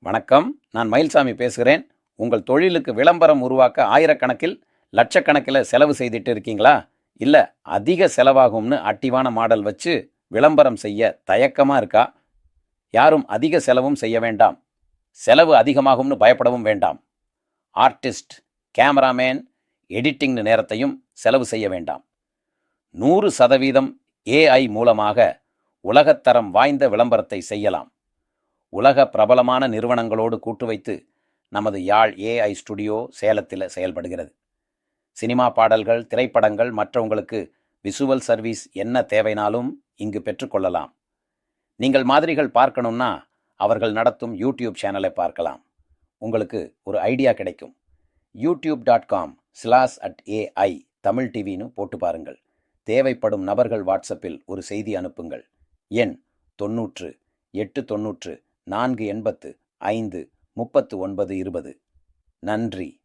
வணக்கம். நான் மயில்சாமி பேசுகிறேன். உங்கள் தொழிலுக்கு விளம்பரம் உருவாக்க ஆயிரக்கணக்கில் லட்சக்கணக்கில் செலவு செய்துட்டு இருக்கீங்களா? இல்லை, அதிக செலவாகும்னு அட்டிவான மாடல் வச்சு விளம்பரம் செய்ய தயக்கமாக இருக்கா? யாரும் அதிக செலவும் செய்ய வேண்டாம். செலவு அதிகமாகும்னு பயப்படவும் வேண்டாம். ஆர்டிஸ்ட், கேமராமேன், எடிட்டிங்னு நேரத்தையும் செலவு செய்ய வேண்டாம். 100% AI மூலமாக உலகத்தரம் வாய்ந்த விளம்பரத்தை செய்யலாம். உலக பிரபலமான நிறுவனங்களோடு கூட்டு வைத்து நமது யாழ் AI ஸ்டுடியோ சேலத்தில் செயல்படுகிறது. சினிமா பாடல்கள், திரைப்படங்கள் மற்றவங்களுக்கு விசுவல் சர்வீஸ் என்ன தேவைனாலும் இங்கு பெற்றுக்கொள்ளலாம். நீங்கள் மாதிரிகள் பார்க்கணும்னா அவர்கள் நடத்தும் யூடியூப் சேனலை பார்க்கலாம். உங்களுக்கு ஒரு ஐடியா கிடைக்கும். youtube.com/@AI தமிழ் டிவின்னு போட்டு பாருங்கள். தேவைப்படும் நபர்கள் வாட்ஸ்அப்பில் ஒரு செய்தி அனுப்புங்கள். எண் 90 890 485 3920. நன்றி.